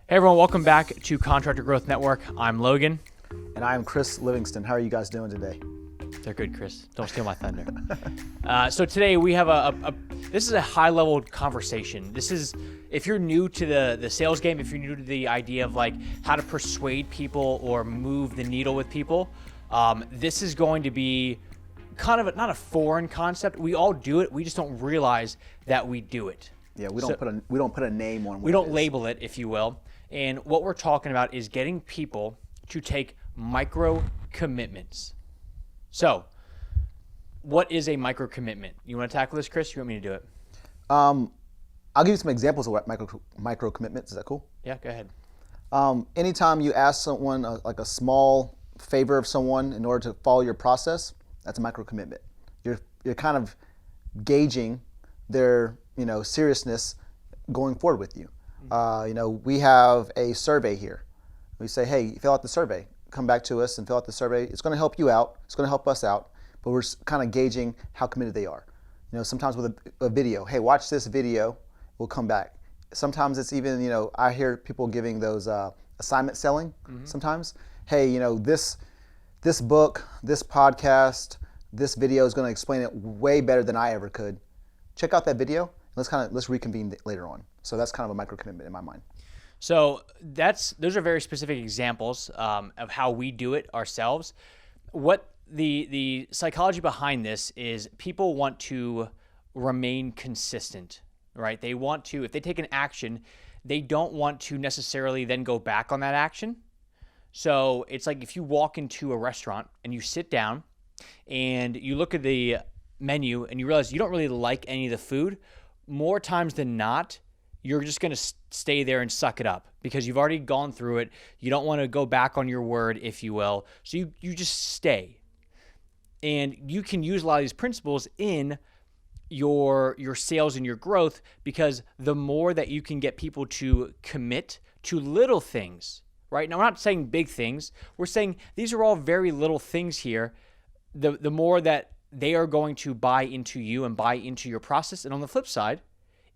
Hey everyone, welcome back to Contractor Growth Network. I'm Logan. And I'm Chris Livingston. How are you guys doing today? They're good, Chris. Don't steal my thunder. So today we have this is a high-level conversation. This is, if you're new to the sales game, if you're new to the idea of like how to persuade people or move the needle with people, this is going to be kind of not a foreign concept. We all do it. We just don't realize that we do it. Yeah, we don't put a name on. We don't label it, if you will. And what we're talking about is getting people to take micro commitments. So, what is a micro commitment? You want to tackle this, Chris? You want me to do it? I'll give you some examples of what micro commitments. Is that cool? Yeah, go ahead. Anytime you ask someone like a small favor of someone in order to follow your process, that's a micro commitment. You're kind of gauging their seriousness going forward with you. We have a survey here. We say, hey, fill out the survey. Come back to us and fill out the survey. It's going to help you out. It's going to help us out. But we're kind of gauging how committed they are. Sometimes with a video, hey, watch this video. We'll come back. Sometimes it's even, I hear people giving those assignment selling. Sometimes, hey, this book, this podcast, this video is going to explain it way better than I ever could. Check out that video. Let's reconvene later on. So that's kind of a micro commitment in my mind. So those are very specific examples of how we do it ourselves. What the psychology behind this is, people want to remain consistent, right? They want to, if they take an action, they don't want to necessarily then go back on that action. So it's like if you walk into a restaurant and you sit down and you look at the menu and you realize you don't really like any of the food, more times than not, you're just going to stay there and suck it up because you've already gone through it. You don't want to go back on your word, if you will. So you just stay. And you can use a lot of these principles in your sales and your growth, because the more that you can get people to commit to little things, right? Now, we're not saying big things. We're saying these are all very little things here. The more that they are going to buy into you and buy into your process. And on the flip side,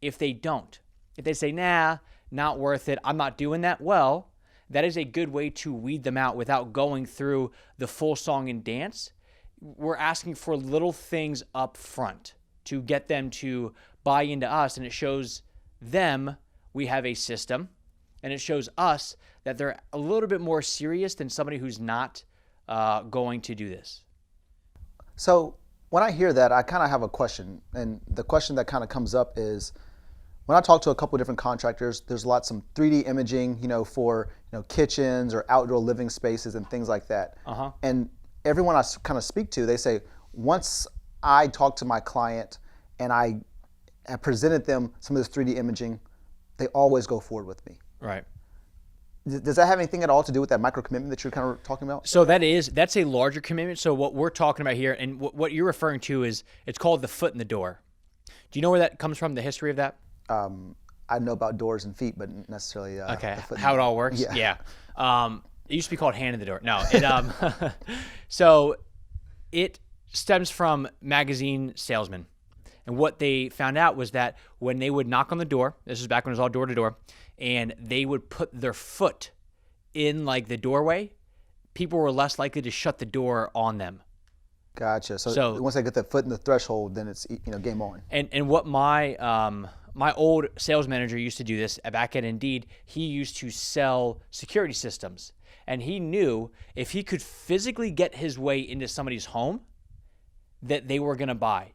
if they don't, if they say, nah, not worth it, I'm not doing that, well, that is a good way to weed them out without going through the full song and dance. We're asking for little things up front to get them to buy into us, and it shows them we have a system, and it shows us that they're a little bit more serious than somebody who's not going to do this. So when I hear that, I kind of have a question, and the question that kind of comes up is, when I talk to a couple of different contractors, there's some 3D imaging, for kitchens or outdoor living spaces and things like that. And everyone I kind of speak to, they say, once I talk to my client and I have presented them some of this 3D imaging, they always go forward with me. Right. Does that have anything at all to do with that micro commitment that you're kind of talking about? So that's a larger commitment. So what we're talking about here, and what you're referring to, is it's called the foot in the door. Do you know where that comes from, the history of that? I know about doors and feet, but necessarily okay. The foot How it all works? Yeah. It used to be called hand in the door. No. So it stems from magazine salesmen. And what they found out was that when they would knock on the door, this is back when it was all door to door, and they would put their foot in like the doorway, people were less likely to shut the door on them. Gotcha. So once they get their foot in the threshold, then it's game on. And what my old sales manager used to do this back at Indeed. He used to sell security systems, and he knew if he could physically get his way into somebody's home, that they were going to buy.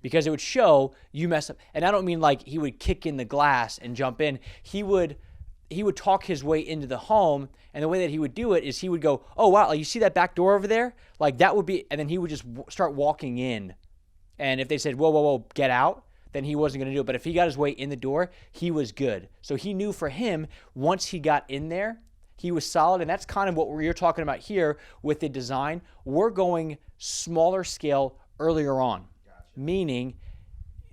Because it would show you mess up. And I don't mean like he would kick in the glass and jump in. He would talk his way into the home, and the way that he would do it is he would go, oh, wow, you see that back door over there? Like that would be, and then he would just start walking in. And if they said, whoa, get out, then he wasn't going to do it. But if he got his way in the door, he was good. So he knew for him, once he got in there, he was solid. And that's kind of what you're talking about here with the design. We're going smaller scale earlier on. Meaning,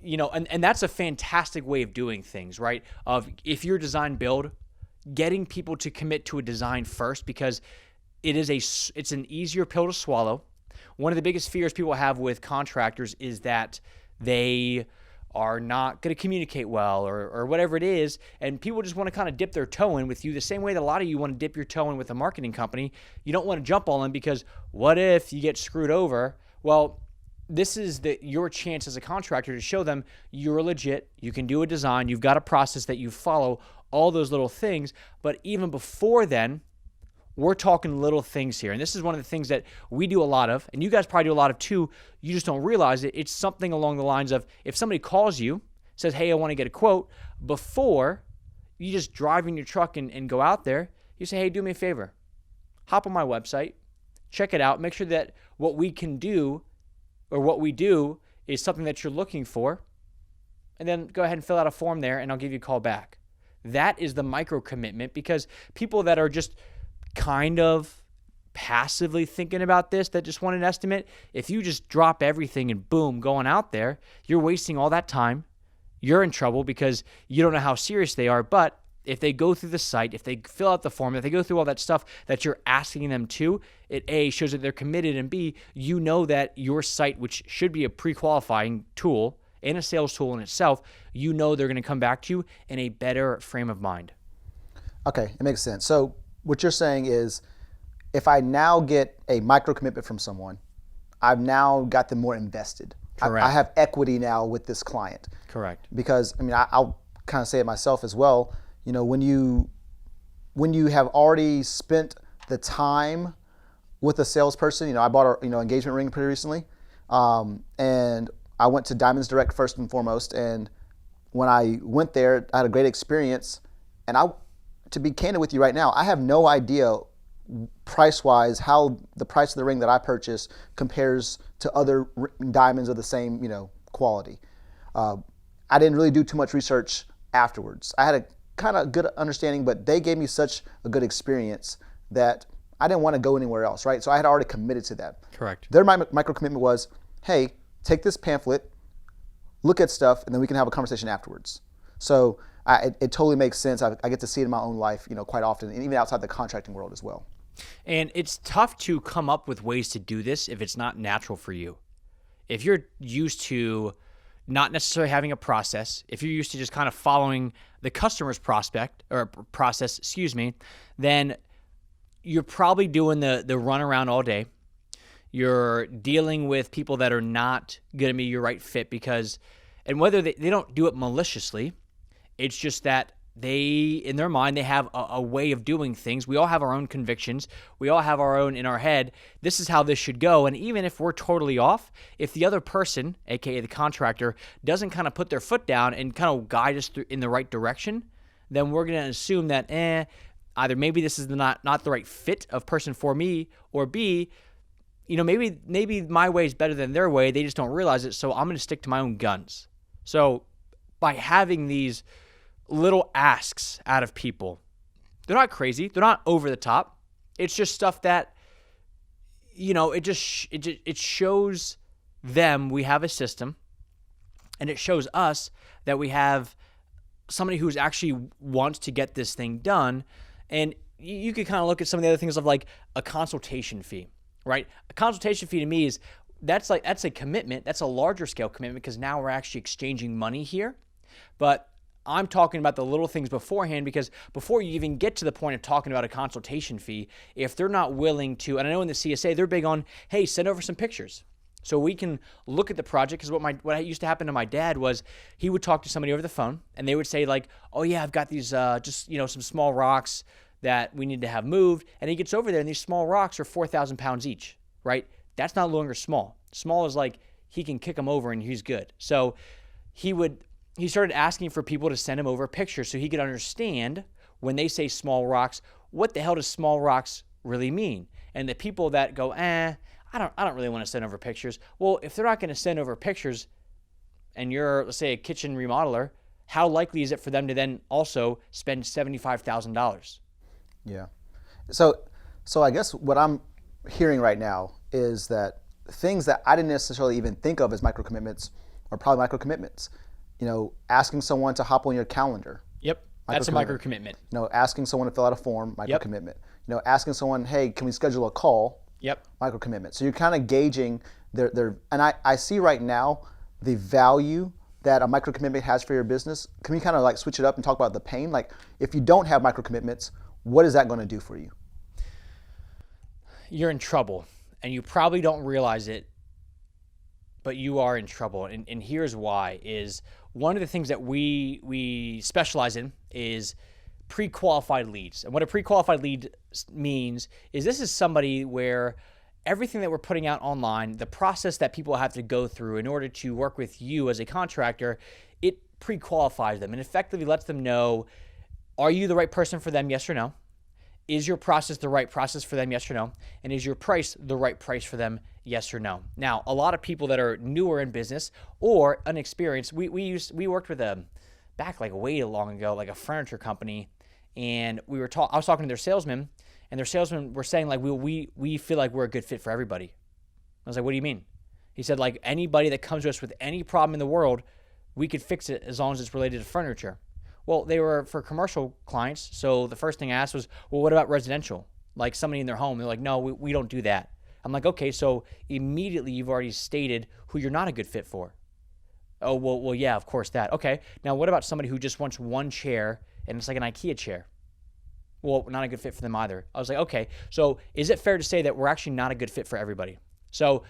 and that's a fantastic way of doing things, right? Of if you're design build, getting people to commit to a design first, because it's an easier pill to swallow. One of the biggest fears people have with contractors is that they are not going to communicate well or whatever it is, and people just want to kind of dip their toe in with you the same way that a lot of you want to dip your toe in with a marketing company. You don't want to jump on them because what if you get screwed over? Well, this is your chance as a contractor to show them you're legit, you can do a design, you've got a process that you follow, all those little things. But even before then, we're talking little things here. And this is one of the things that we do a lot of, and you guys probably do a lot of too. You just don't realize it. It's something along the lines of if somebody calls you, says, hey, I want to get a quote, before you just drive in your truck and go out there, you say, hey, do me a favor. Hop on my website, check it out, make sure that what we can do or what we do is something that you're looking for, and then go ahead and fill out a form there, and I'll give you a call back. That is the micro commitment, because people that are just kind of passively thinking about this, that just want an estimate, if you just drop everything and boom, going out there, you're wasting all that time. You're in trouble because you don't know how serious they are. But if they go through the site, if they fill out the form, if they go through all that stuff that you're asking them to, it A, shows that they're committed, and B, you know that your site, which should be a pre-qualifying tool and a sales tool in itself, you know they're going to come back to you in a better frame of mind. Okay, it makes sense. So what you're saying is, if I now get a micro commitment from someone, I've now got them more invested. Correct. I have equity now with this client. Correct. Because, I mean, I'll kind of say it myself as well. You know, when you have already spent the time with a salesperson, you know, I bought a engagement ring pretty recently, and I went to Diamonds Direct first and foremost. And when I went there, I had a great experience. And to be candid with you right now, I have no idea price-wise how the price of the ring that I purchased compares to other diamonds of the same, quality. I didn't really do too much research afterwards. I had a kind of good understanding, but they gave me such a good experience that I didn't want to go anywhere else, right? So I had already committed to that. Correct. Their micro commitment was, hey, take this pamphlet, look at stuff, and then we can have a conversation afterwards. So it totally makes sense. I get to see it in my own life, quite often, and even outside the contracting world as well. And it's tough to come up with ways to do this if it's not natural for you. If you're used to not necessarily having a process, if you're used to just kind of following the customer's process, then you're probably doing the runaround all day. You're dealing with people that are not going to be your right fit and whether they don't do it maliciously, it's just that in their mind, they have a way of doing things. We all have our own convictions. We all have our own in our head. This is how this should go. And even if we're totally off, if the other person, aka the contractor, doesn't kind of put their foot down and kind of guide us in the right direction, then we're going to assume that either maybe this is not the right fit of person for me, or B, maybe my way is better than their way. They just don't realize it. So I'm going to stick to my own guns. So by having these little asks out of people, they're not crazy, they're not over the top, it's just stuff that it shows them we have a system, and it shows us that we have somebody who's actually wants to get this thing done. And you could kind of look at some of the other things of like a consultation fee, right? A consultation fee to me that's a commitment. That's a larger scale commitment because now we're actually exchanging money here. But I'm talking about the little things beforehand, because before you even get to the point of talking about a consultation fee, if they're not willing to, and I know in the CSA, they're big on, hey, send over some pictures so we can look at the project. Because what used to happen to my dad was he would talk to somebody over the phone and they would say like, oh yeah, I've got these some small rocks that we need to have moved. And he gets over there and these small rocks are 4,000 pounds each, right? That's not longer small. Small is like he can kick them over and he's good. So he started asking for people to send him over pictures so he could understand when they say small rocks, what the hell does small rocks really mean? And the people that go, I don't really want to send over pictures. Well, if they're not going to send over pictures and you're, let's say, a kitchen remodeler, how likely is it for them to then also spend $75,000? Yeah. So I guess what I'm hearing right now is that things that I didn't necessarily even think of as micro commitments are probably micro commitments. Asking someone to hop on your calendar. Yep, that's a micro commitment. Asking someone to fill out a form, micro commitment. Asking someone, hey, can we schedule a call? Yep. Micro commitment. So you're kind of gauging their and I see right now the value that a micro commitment has for your business? Can we kind of like switch it up and talk about the pain? Like if you don't have micro commitments, what is that going to do for you? You're in trouble, and you probably don't realize it, but you are in trouble. And here's why. Is one of the things that we specialize in is pre-qualified leads. And what a pre-qualified lead means is this is somebody where everything that we're putting out online, the process that people have to go through in order to work with you as a contractor, it pre-qualifies them and effectively lets them know, are you the right person for them, yes or no? Is your process the right process for them, yes or no? And is your price the right price for them, yes or no? Now, a lot of people that are newer in business or unexperienced, we worked with back like way long ago, like a furniture company, and I was talking to their salesman, and their salesmen were saying like, we feel like we're a good fit for everybody. I was like, what do you mean? He said like anybody that comes to us with any problem in the world, we could fix it as long as it's related to furniture. Well, they were for commercial clients, so the first thing I asked was, well, what about residential? Like somebody in their home, they're like, no, we don't do that. I'm like, okay, so immediately you've already stated who you're not a good fit for. Oh, well, yeah, of course that. Okay, now what about somebody who just wants one chair and it's like an IKEA chair? Well, not a good fit for them either. I was like, okay, so is it fair to say that we're actually not a good fit for everybody? So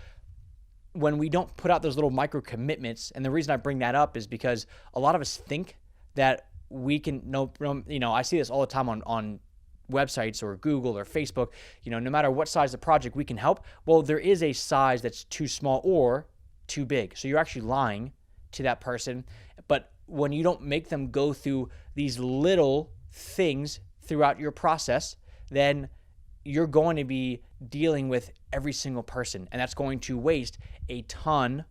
when we don't put out those little micro commitments, and the reason I bring that up is because a lot of us think that we can, I see this all the time on websites or Google or Facebook, no matter what size the project, we can help. Well, there is a size that's too small or too big. So you're actually lying to that person. But when you don't make them go through these little things throughout your process, then you're going to be dealing with every single person. And that's going to waste a ton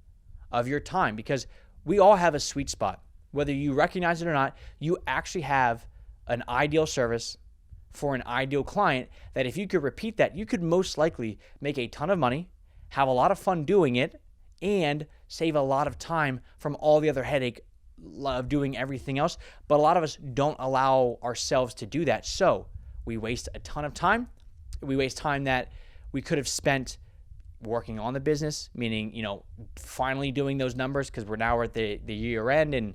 of your time because we all have a sweet spot. Whether you recognize it or not, you actually have an ideal service for an ideal client that if you could repeat that, you could most likely make a ton of money, have a lot of fun doing it, and save a lot of time from all the other headache of doing everything else. But a lot of us don't allow ourselves to do that. So we waste a ton of time. We waste time that we could have spent working on the business, meaning, finally doing those numbers because we're now at the year end and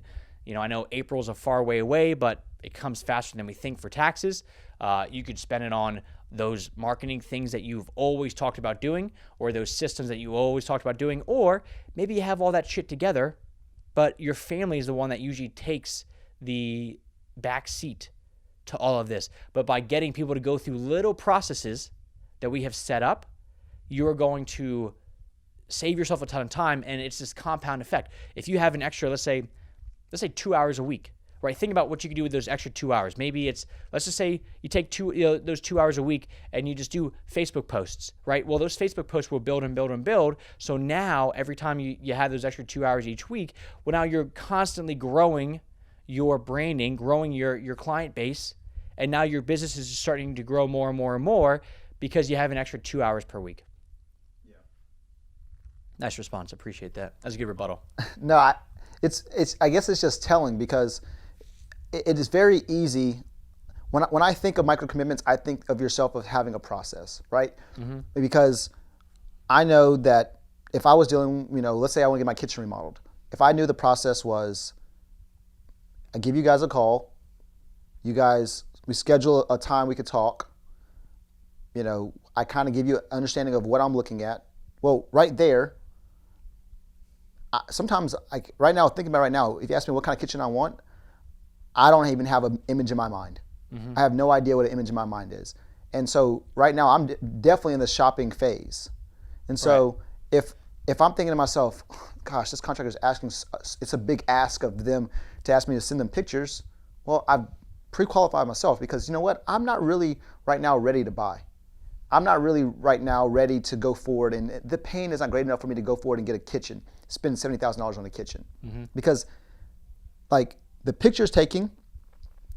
I know April's a far way away, but it comes faster than we think for taxes. You could spend it on those marketing things that you've always talked about doing, or those systems that you always talked about doing, or maybe you have all that shit together, but your family is the one that usually takes the back seat to all of this. But by getting people to go through little processes that we have set up, you're going to save yourself a ton of time, and it's this compound effect. If you have an extra, let's say 2 hours a week, right? Think about what you can do with those extra 2 hours. Maybe let's just say you take those 2 hours a week and you just do Facebook posts, right? Well, those Facebook posts will build and build and build. So now every time you have those extra 2 hours each week, well, now you're constantly growing your branding, growing your client base. And now your business is just starting to grow more and more and more because you have an extra 2 hours per week. Yeah. Nice response. Appreciate that. That's a good rebuttal. No, I guess it's just telling because it is very easy. When I think of micro commitments, I think of yourself as having a process, right? Mm-hmm. Because I know that if I was dealing, let's say I want to get my kitchen remodeled. If I knew the process was, I give you guys a call, we schedule a time we could talk, I kind of give you an understanding of what I'm looking at. Well, right there, sometimes, right now, thinking about it right now, if you ask me what kind of kitchen I want, I don't even have an image in my mind. Mm-hmm. I have no idea what an image in my mind is. And so right now, I'm definitely in the shopping phase. And so if I'm thinking to myself, gosh, this contractor is asking, it's a big ask of them to ask me to send them pictures. Well, I've pre-qualified myself because you know what? I'm not really right now ready to buy. I'm not really right now ready to go forward, and the pain is not great enough for me to go forward and get a kitchen, spend $70,000 on a kitchen. Mm-hmm. Because the pictures taking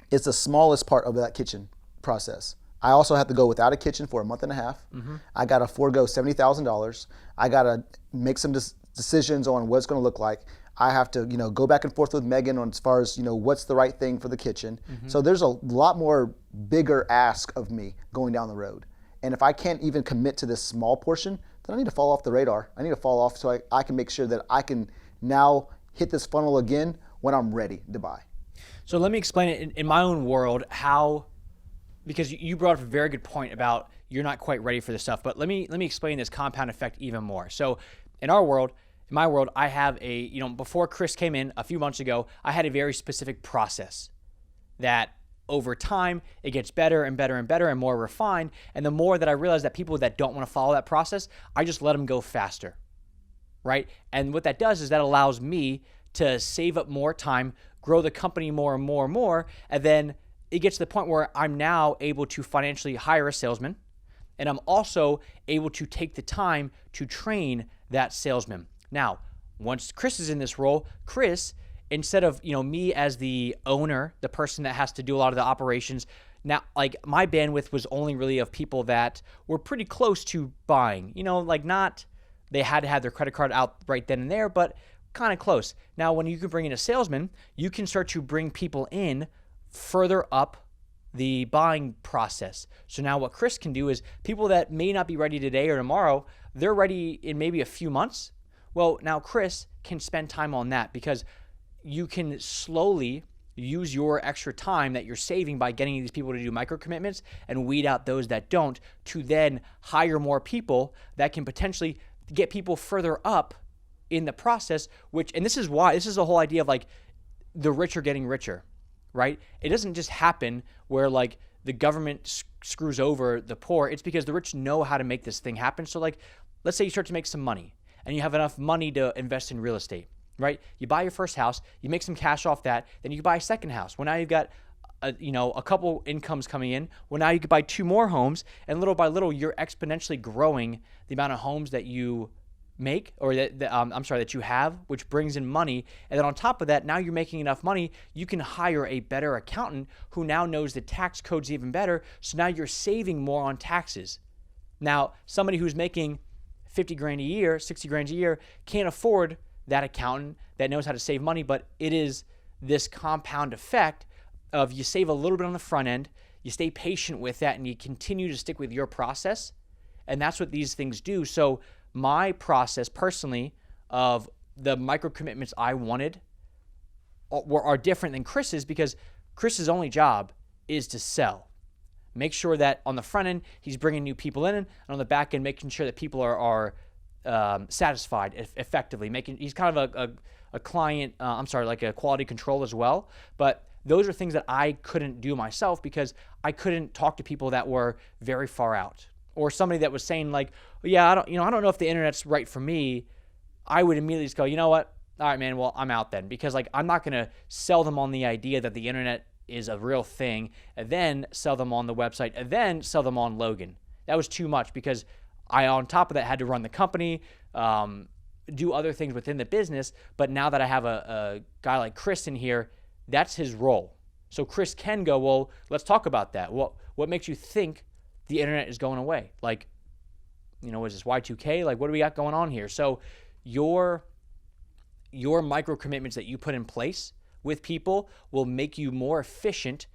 is the smallest part of that kitchen process. I also have to go without a kitchen for a month and a half. Mm-hmm. I got to forego $70,000. I got to make some decisions on what it's going to look like. I have to, go back and forth with Megan on as far as, what's the right thing for the kitchen. Mm-hmm. So there's a lot more bigger ask of me going down the road. And if I can't even commit to this small portion, then I need to fall off the radar. I need to fall off so I can make sure that I can now hit this funnel again when I'm ready to buy. So let me explain it in my own world how, because you brought up a very good point about you're not quite ready for this stuff, but let me explain this compound effect even more. So in our world, in my world, I have before Chris came in a few months ago, I had a very specific process that over time, it gets better and better and better and more refined. And the more that I realize that people that don't want to follow that process, I just let them go faster, right? And what that does is that allows me to save up more time, grow the company more and more and more, and then it gets to the point where I'm now able to financially hire a salesman, and I'm also able to take the time to train that salesman. Now, once Chris is in this role, Chris, instead of me as the owner, the person that has to do a lot of the operations, now like my bandwidth was only really of people that were pretty close to buying. Like not they had to have their credit card out right then and there, but kind of close. Now, when you can bring in a salesman, you can start to bring people in further up the buying process. So now what Chris can do is people that may not be ready today or tomorrow, they're ready in maybe a few months. Well, now Chris can spend time on that because you can slowly use your extra time that you're saving by getting these people to do micro commitments and weed out those that don't, to then hire more people that can potentially get people further up in the process, and this is the whole idea of like the rich are getting richer, right? It doesn't just happen where like the government screws over the poor. It's because the rich know how to make this thing happen. So like, let's say you start to make some money and you have enough money to invest in real estate. Right? You buy your first house, you make some cash off that, then you can buy a second house. Well, now you've got a couple incomes coming in. Well, now you can buy 2 more homes, and little by little, you're exponentially growing the amount of homes that you make, or that you have, which brings in money. And then on top of that, now you're making enough money, you can hire a better accountant who now knows the tax codes even better. So now you're saving more on taxes. Now, somebody who's making 50 grand a year, 60 grand a year, can't afford that accountant that knows how to save money, but it is this compound effect of you save a little bit on the front end, you stay patient with that, and you continue to stick with your process, and that's what these things do. So my process personally of the micro commitments I wanted are different than Chris's, because Chris's only job is to sell. Make sure that on the front end, he's bringing new people in, and on the back end, making sure that people are satisfied effectively. He's kind of a client, like a quality control as well. But those are things that I couldn't do myself because I couldn't talk to people that were very far out, or somebody that was saying like, yeah, I don't know if the internet's right for me. I would immediately just go, you know what? All right, man, well, I'm out then, because like I'm not going to sell them on the idea that the internet is a real thing and then sell them on the website and then sell them on Logan. That was too much, because I, on top of that, had to run the company, do other things within the business. But now that I have a guy like Chris in here, that's his role. So Chris can go, well, let's talk about that. What makes you think the internet is going away? Like, is this Y2K? Like, what do we got going on here? So your micro commitments that you put in place with people will make you more efficient,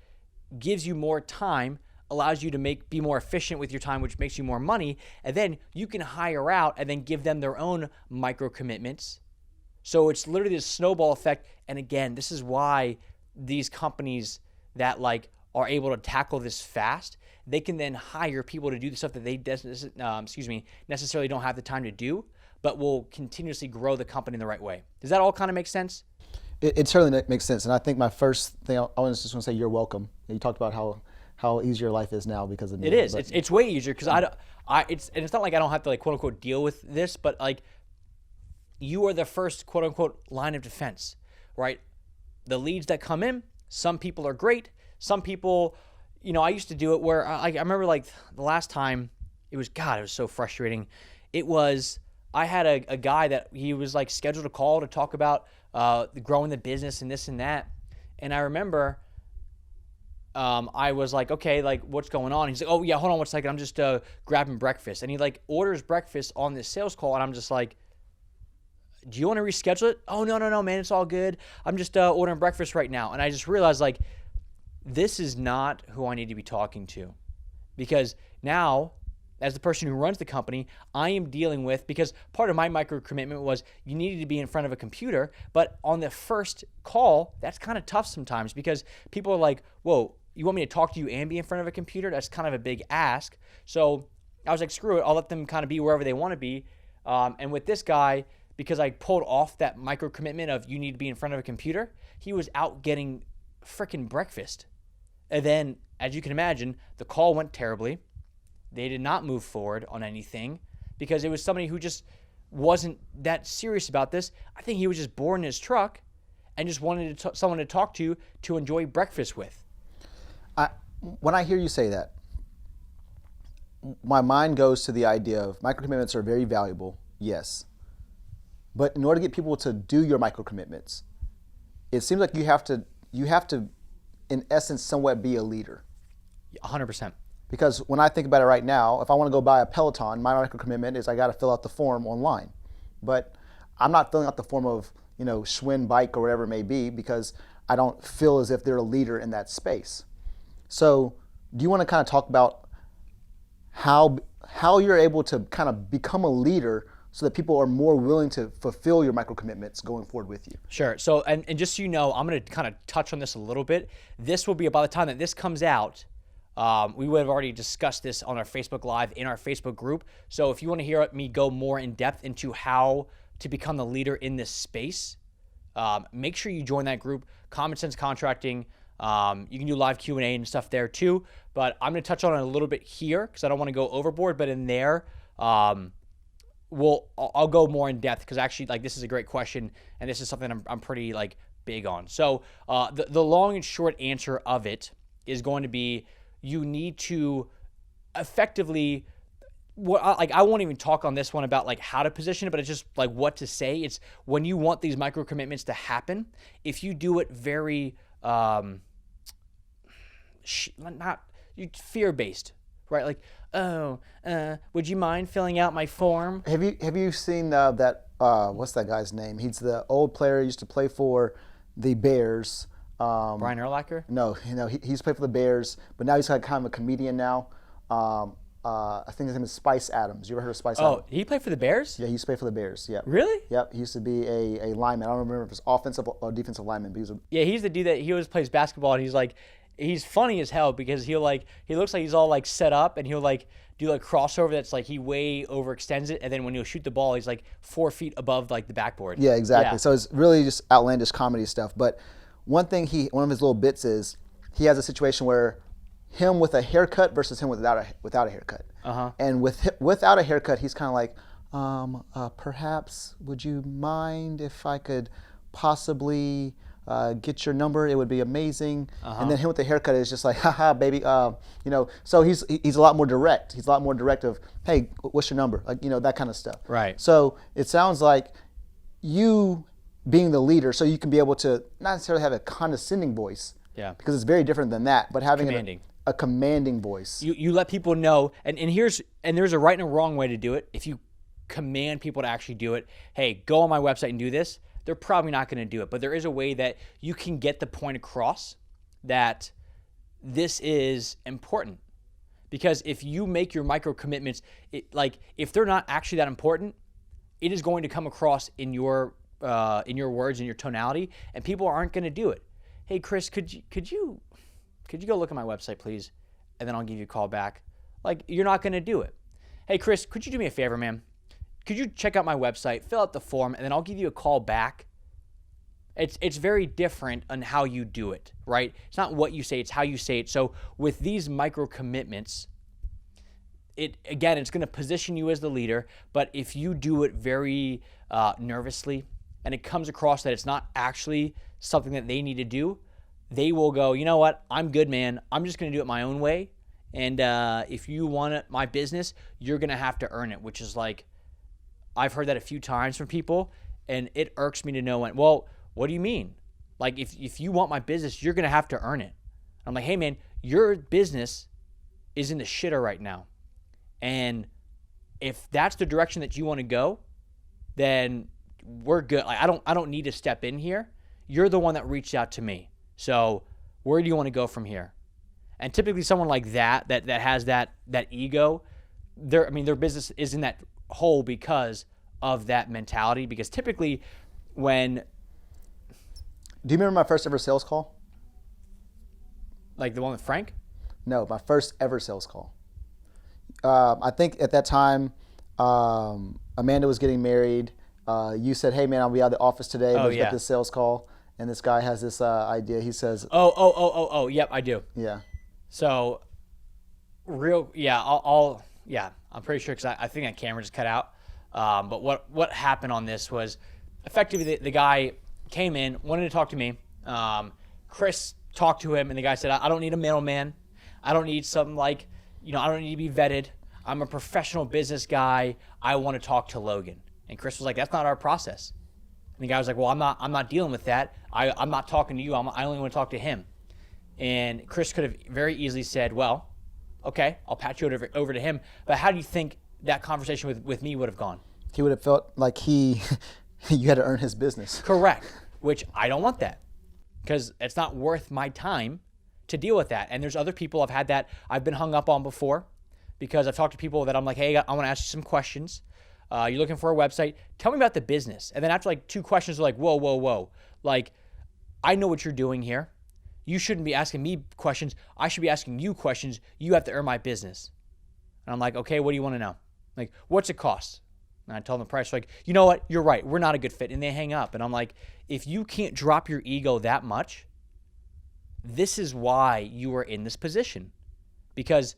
gives you more time, allows you to be more efficient with your time, which makes you more money, and then you can hire out and then give them their own micro commitments. So it's literally this snowball effect. And again, this is why these companies that like are able to tackle this fast, they can then hire people to do the stuff that they necessarily don't have the time to do, but will continuously grow the company in the right way. Does that all kind of make sense? It certainly makes sense. And I think my first thing I just want to say, you're welcome. You talked about how easy your life is now because of me. It is. It's way easier because it's not like I don't have to like quote unquote deal with this, but like you are the first quote unquote line of defense, right? The leads that come in, some people are great. Some people, I used to do it where I remember like the last time it was so frustrating. I had a guy that he was like scheduled a call to talk about growing the business and this and that. And I remember I was like, okay, like what's going on? He's like, oh yeah, hold on one second. I'm just grabbing breakfast. And he like orders breakfast on this sales call. And I'm just like, do you want to reschedule it? Oh, no, man, it's all good. I'm just ordering breakfast right now. And I just realized like, this is not who I need to be talking to, because now as the person who runs the company, I am dealing with, because part of my micro commitment was you needed to be in front of a computer. But on the first call, that's kind of tough sometimes because people are like, whoa, you want me to talk to you and be in front of a computer? That's kind of a big ask. So I was like, screw it. I'll let them kind of be wherever they want to be. And with this guy, because I pulled off that micro commitment of you need to be in front of a computer, he was out getting freaking breakfast. And then, as you can imagine, the call went terribly. They did not move forward on anything because it was somebody who just wasn't that serious about this. I think he was just bored in his truck and just wanted someone to talk to enjoy breakfast with. When I hear you say that, my mind goes to the idea of micro commitments are very valuable, yes. But in order to get people to do your micro commitments, it seems like you have to, in essence, somewhat be a leader. 100%. Because when I think about it right now, if I want to go buy a Peloton, my micro commitment is I got to fill out the form online. But I'm not filling out the form of, Schwinn bike or whatever it may be because I don't feel as if they're a leader in that space. So do you want to kind of talk about how you're able to kind of become a leader so that people are more willing to fulfill your micro commitments going forward with you? Sure. So, and just so you know, I'm going to kind of touch on this a little bit. This will be, by the time that this comes out, we would have already discussed this on our Facebook Live in our Facebook group. So if you want to hear me go more in depth into how to become the leader in this space, make sure you join that group, Common Sense Contracting. You can do live Q&A and stuff there too. But I'm going to touch on it a little bit here because I don't want to go overboard. But in there, I'll go more in depth because actually, like, this is a great question and this is something I'm pretty big on. So the long and short answer of it is going to be you need to effectively, I won't even talk on this one about how to position it, but it's just what to say. It's when you want these micro commitments to happen, if you do it very fear-based, right? Would you mind filling out my form? Have you seen that? What's that guy's name? He's the old player who used to play for the Bears. Brian Urlacher? No, he's played for the Bears, but now he's kind of a comedian now. I think his name is Spice Adams. You ever heard of Spice Adams? Oh, he played for the Bears? Yeah, he used to play for the Bears. Yeah. Really? Yep. He used to be a lineman. I don't remember if it's offensive or defensive lineman, but he's the dude that he always plays basketball, and he's funny as hell because he looks like he's all set up, and he'll do crossover that's he way overextends it, and then when he'll shoot the ball, he's 4 feet above the backboard. Yeah, exactly. Yeah. So it's really just outlandish comedy stuff. But one of his little bits is he has a situation where him with a haircut versus him without a haircut. Uh-huh. And without a haircut, he's kind of perhaps would you mind if I could possibly get your number? It would be amazing. Uh-huh. And then him with the haircut is just haha, baby. So he's a lot more direct. He's a lot more direct of, hey, what's your number? That kind of stuff. Right. So it sounds like you being the leader, so you can be able to not necessarily have a condescending voice. Yeah. Because it's very different than that, but having a commanding voice. You let people know, and there's a right and a wrong way to do it. If you command people to actually do it, hey, go on my website and do this, they're probably not going to do it. But there is a way that you can get the point across that this is important. Because if you make your micro commitments, if they're not actually that important, it is going to come across in your words and your tonality, and people aren't going to do it. Hey, Chris, could you go look at my website, please? And then I'll give you a call back. You're not going to do it. Hey, Chris, could you do me a favor, man? Could you check out my website, fill out the form, and then I'll give you a call back? It's very different on how you do it, right? It's not what you say, it's how you say it. So with these micro commitments, it's going to position you as the leader, but if you do it very nervously and it comes across that it's not actually something that they need to do, they will go, you know what, I'm good, man. I'm just going to do it my own way. And if you want my business, you're going to have to earn it, which is I've heard that a few times from people, and it irks me to no end. Well, what do you mean? If you want my business, you're going to have to earn it. I'm like, hey, man, your business is in the shitter right now. And if that's the direction that you want to go, then we're good. I don't need to step in here. You're the one that reached out to me. So where do you want to go from here? And typically someone like that has that ego their business is in that hole because of that mentality. Because typically when, Do you remember my first ever sales call? like the one with Frank? No, my first ever sales call. I think at that time, Amanda was getting married. You said, "Hey man, I'll be out of the office today. Let's get this sales call." And this guy has this idea. He says, Yep, I do. "Yeah, So, I'm pretty sure, because I think that camera just cut out. But what happened on this was, effectively the guy came in, wanted to talk to me. Chris talked to him, and the guy said, I don't need a middleman. I don't need something like, I don't need to be vetted. I'm a professional business guy. I want to talk to Logan. And Chris was like, that's not our process. And the guy was like, well, I'm not dealing with that. I'm not talking to you. I only want to talk to him. And Chris could have very easily said, well, okay, I'll patch you over to him. But how do you think that conversation with me would have gone? He would have felt like you had to earn his business. Correct, which I don't want that, because it's not worth my time to deal with that. And there's other people I've been hung up on before, because I've talked to people that I'm like, hey, I want to ask you some questions. You're looking for a website. Tell me about the business. And then after like 2 questions, they're like, whoa. Like, I know what you're doing here. You shouldn't be asking me questions. I should be asking you questions. You have to earn my business. And I'm like, okay, what do you want to know? Like, what's it cost? And I tell them the price. Like, you know what? You're right. We're not a good fit. And they hang up. And I'm like, if you can't drop your ego that much, this is why you are in this position. Because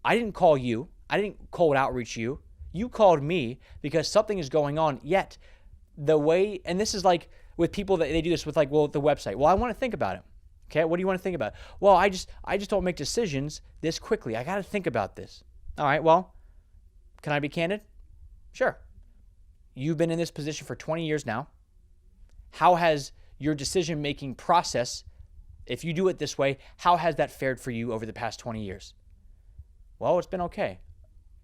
I didn't call you. I didn't cold outreach you. You called me because something is going on. Yet the way, and this is like with people that they do this with, like, well, the website. Well, I want to think about it. Okay, what do you want to think about? Well, I just don't make decisions this quickly. I got to think about this. All right, well, can I be candid? Sure. You've been in this position for 20 years now. How has your decision-making process, if you do it this way, how has that fared for you over the past 20 years? Well, it's been okay.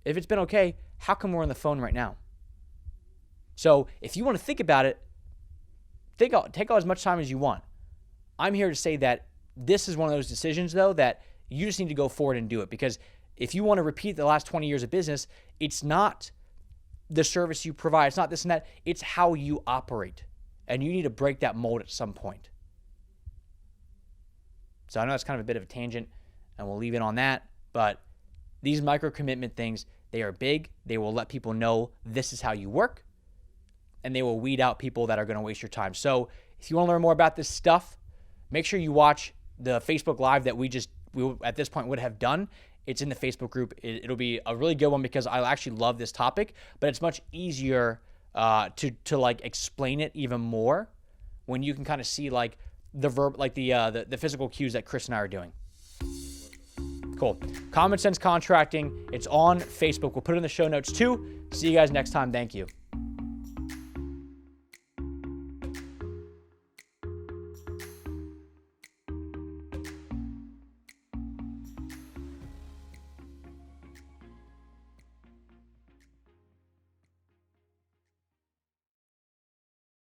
If it's been okay, how come we're on the phone right now? So if you want to think about it, take all as much time as you want. I'm here to say that this is one of those decisions, though, that you just need to go forward and do it. Because if you want to repeat the last 20 years of business, it's not the service you provide. It's not this and that. It's how you operate. And you need to break that mold at some point. So I know that's kind of a bit of a tangent, and we'll leave it on that. But these micro-commitment things, they are big. They will let people know this is how you work. And they will weed out people that are going to waste your time. So if you want to learn more about this stuff, make sure you watch the Facebook Live that we at this point would have done. It's in the Facebook group. It'll be a really good one, because I actually love this topic, but it's much easier to like explain it even more when you can kind of see like the physical cues that Chris and I are doing. Cool. Common Sense Contracting. It's on Facebook. We'll put it in the show notes too. See you guys next time. Thank you.